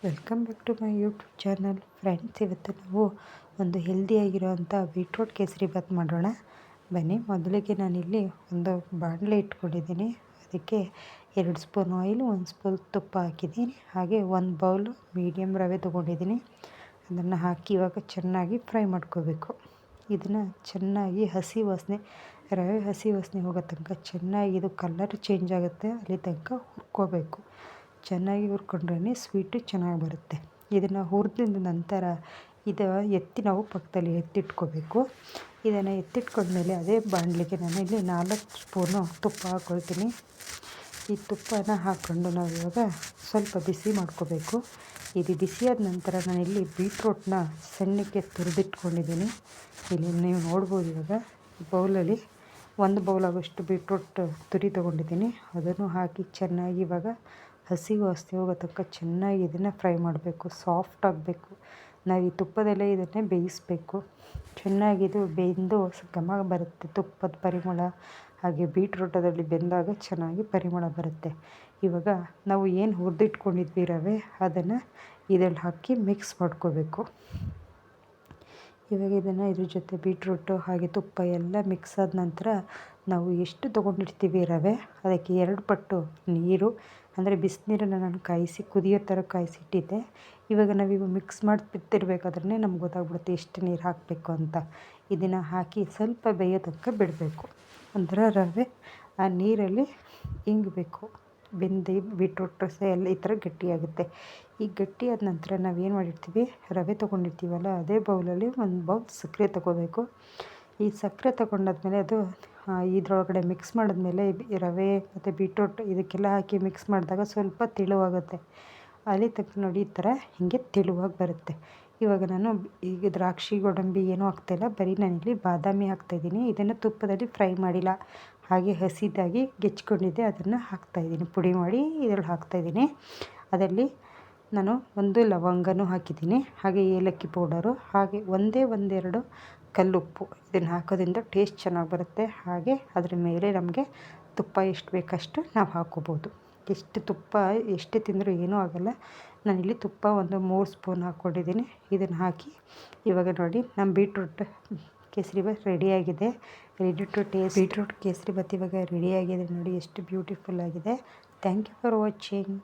Welcome back to my YouTube channel friends. ಇವತ್ತು ನಾವು ಒಂದು ಹೆಲ್ದಿಯಾಗಿರೋವಂಥ ಬೀಟ್ರೂಟ್ ಕೇಸರಿ ಬಾತ್ ಮಾಡೋಣ ಬನ್ನಿ. ಮೊದಲಿಗೆ ನಾನಿಲ್ಲಿ ಒಂದು ಬಾಣಲೆ ಇಟ್ಕೊಂಡಿದ್ದೀನಿ. ಅದಕ್ಕೆ 2 ಸ್ಪೂನ್ ಆಯಿಲ್, 1 ಸ್ಪೂನ್ ತುಪ್ಪ ಹಾಕಿದ್ದೀನಿ. ಹಾಗೆ 1 ಬೌಲು ಮೀಡಿಯಮ್ ರವೆ ತೊಗೊಂಡಿದ್ದೀನಿ. ಅದನ್ನು ಹಾಕಿ ಇವಾಗ ಚೆನ್ನಾಗಿ ಫ್ರೈ ಮಾಡ್ಕೋಬೇಕು. ಇದನ್ನು ಚೆನ್ನಾಗಿ ರವೆ ಹಸಿ ವಾಸನೆ ಹೋಗೋ ತನಕ ಚೆನ್ನಾಗಿ ಇದು ಕಲರ್ ಚೇಂಜ್ ಆಗುತ್ತೆ ಅಲ್ಲಿ ತನಕ ಹುರ್ಕೋಬೇಕು. ಚೆನ್ನಾಗಿ ಹುರ್ಕೊಂಡ್ರೆ ಸ್ವೀಟು ಚೆನ್ನಾಗಿ ಬರುತ್ತೆ. ಇದನ್ನು ಹುರಿದ ನಂತರ ನಾವು ಪಕ್ಕದಲ್ಲಿ ಎತ್ತಿಟ್ಕೋಬೇಕು. ಇದನ್ನು ಎತ್ತಿಟ್ಕೊಂಡ್ಮೇಲೆ ಅದೇ ಬಾಣಲಿಗೆ ನಾನು ಇಲ್ಲಿ 4 ಸ್ಪೂನು ತುಪ್ಪ ಹಾಕ್ಕೊಳ್ತೀನಿ. ಈ ತುಪ್ಪನ ಹಾಕ್ಕೊಂಡು ನಾವು ಇವಾಗ ಸ್ವಲ್ಪ ಬಿಸಿ ಮಾಡ್ಕೋಬೇಕು. ಇದು ಬಿಸಿಯಾದ ನಂತರ ನಾನಿಲ್ಲಿ ಬೀಟ್ರೂಟ್ನ ಸಣ್ಣಕ್ಕೆ ತುರಿದಿಟ್ಕೊಂಡಿದ್ದೀನಿ. ಇಲ್ಲಿ ನೀವು ನೋಡ್ಬೋದು. ಇವಾಗ ಬೌಲಲ್ಲಿ 1 ಬೌಲ್ ಆಗೋಷ್ಟು ಬೀಟ್ರೂಟ್ ತುರಿ ತೊಗೊಂಡಿದ್ದೀನಿ. ಅದನ್ನು ಹಾಕಿ ಚೆನ್ನಾಗಿ ಇವಾಗ ಹಸಿ ವಾಸನೆ ಹೋಗೋ ತನಕ ಚೆನ್ನಾಗಿ ಇದನ್ನು ಫ್ರೈ ಮಾಡಬೇಕು. ಸಾಫ್ಟ್ ಆಗಬೇಕು. ನಾವು ಈ ತುಪ್ಪದಲ್ಲೇ ಇದನ್ನೇ ಬೇಯಿಸಬೇಕು. ಚೆನ್ನಾಗಿದು ಬೆಂದು ಘಮ ಬರುತ್ತೆ. ತುಪ್ಪದ ಪರಿಮಳ ಹಾಗೆ ಬೀಟ್ರೂಟದಲ್ಲಿ ಬೆಂದಾಗ ಚೆನ್ನಾಗಿ ಪರಿಮಳ ಬರುತ್ತೆ. ಇವಾಗ ನಾವು ಏನು ಹುರಿದಿಟ್ಕೊಂಡಿದ್ವಿ ರವೆ, ಅದನ್ನು ಇದರಲ್ಲಿ ಹಾಕಿ ಮಿಕ್ಸ್ ಮಾಡ್ಕೋಬೇಕು. ಇವಾಗ ಇದನ್ನು ಇದ್ರ ಜೊತೆ ಬೀಟ್ರೂಟು ಹಾಗೆ ತುಪ್ಪ ಎಲ್ಲ ಮಿಕ್ಸ್ ಆದ ನಂತರ ನಾವು ಎಷ್ಟು ತೊಗೊಂಡಿರ್ತೀವಿ ರವೆ, ಅದಕ್ಕೆ 2 ಪಟ್ಟು ನೀರು, ಅಂದರೆ ಬಿಸಿನೀರನ್ನು ನಾನು ಕುದಿಯೋ ಥರ ಕಾಯಿಸಿಟ್ಟಿದ್ದೆ. ಇವಾಗ ನಾವಿವು ಮಿಕ್ಸ್ ಮಾಡ್ತಿರ್ಬೇಕಾದ್ರೆ ನಮ್ಗೆ ಗೊತ್ತಾಗ್ಬಿಡುತ್ತೆ ಎಷ್ಟು ನೀರು ಹಾಕಬೇಕು ಅಂತ. ಇದನ್ನು ಹಾಕಿ ಸ್ವಲ್ಪ ಬೇಯೋ ತನಕ ಬಿಡಬೇಕು. ಒಂಥರ ರವೆ ಆ ನೀರಲ್ಲಿ ಇಂಗಬೇಕು. ಬೆಂದು ಬೀಟ್ರೂಟ್ ಎಲ್ಲ ಈ ಥರ ಗಟ್ಟಿಯಾಗುತ್ತೆ. ಈ ಗಟ್ಟಿಯಾದ ನಂತರ ನಾವೇನು ಮಾಡಿರ್ತೀವಿ, ರವೆ ತೊಗೊಂಡಿರ್ತೀವಲ್ಲ, ಅದೇ ಬೌಲಲ್ಲಿ 1 ಬೌಲ್ ಸಕ್ಕರೆ ತೊಗೋಬೇಕು. ಈ ಸಕ್ಕರೆ ತೊಗೊಂಡಾದ್ಮೇಲೆ ಅದು ಇದರೊಳಗಡೆ ಮಿಕ್ಸ್ ಮಾಡಿದ್ಮೇಲೆ ರವೆ ಮತ್ತು ಬೀಟ್ರೂಟ್ ಇದಕ್ಕೆಲ್ಲ ಹಾಕಿ ಮಿಕ್ಸ್ ಮಾಡಿದಾಗ ಸ್ವಲ್ಪ ತೆಳುವಾಗುತ್ತೆ. ಅಲ್ಲಿ ತನಕ ನೋಡಿ ಈ ಥರ ಹೀಗೆ ತೆಳುವಾಗಿ ಬರುತ್ತೆ. ಇವಾಗ ನಾನು ಈಗ ದ್ರಾಕ್ಷಿ ಗೋಡಂಬಿ ಏನೂ ಹಾಕ್ತಾಯಿಲ್ಲ, ಬರೀ ನಾನಿಲ್ಲಿ ಬಾದಾಮಿ ಹಾಕ್ತಾಯಿದ್ದೀನಿ. ಇದನ್ನು ತುಪ್ಪದಲ್ಲಿ ಫ್ರೈ ಮಾಡಿಲ್ಲ, ಹಾಗೆ ಹಸಿದಾಗಿ ಗೆಚ್ಕೊಂಡಿದ್ದೆ, ಅದನ್ನು ಹಾಕ್ತಾಯಿದ್ದೀನಿ. ಪುಡಿ ಮಾಡಿ ಇದರಲ್ಲಿ ಹಾಕ್ತಾಯಿದ್ದೀನಿ. ಅದರಲ್ಲಿ ನಾನು 1 ಲವಂಗನೂ ಹಾಕಿದ್ದೀನಿ, ಹಾಗೆ ಏಲಕ್ಕಿ ಪೌಡರು, ಹಾಗೆ ಒಂದೆರಡು ಕಲ್ಲುಪ್ಪು. ಇದನ್ನು ಹಾಕೋದ್ರಿಂದ ಟೇಸ್ಟ್ ಚೆನ್ನಾಗಿ ಬರುತ್ತೆ. ಹಾಗೆ ಅದ್ರ ಮೇಲೆ ನಮಗೆ ತುಪ್ಪ ಎಷ್ಟು ಬೇಕಷ್ಟು ನಾವು ಹಾಕ್ಕೋಬೋದು. ಎಷ್ಟು ತಿಂದರೂ ಏನೂ ಆಗೋಲ್ಲ. ನಾನಿಲ್ಲಿ ತುಪ್ಪ 3 ಸ್ಪೂನ್ ಹಾಕ್ಕೊಂಡಿದ್ದೀನಿ. ಇದನ್ನು ಹಾಕಿ ಇವಾಗ ನೋಡಿ ನಮ್ಮ ಬೀಟ್ರೂಟ್ ಕೇಸರಿ ಬಾತ್ ರೆಡಿಯಾಗಿದೆ. Ready to taste beetroot kesari bath ಇವಾಗ ರೆಡಿಯಾಗಿದೆ. ನೋಡಿ ಎಷ್ಟು ಬ್ಯೂಟಿಫುಲ್ ಆಗಿದೆ. Thank you for watching.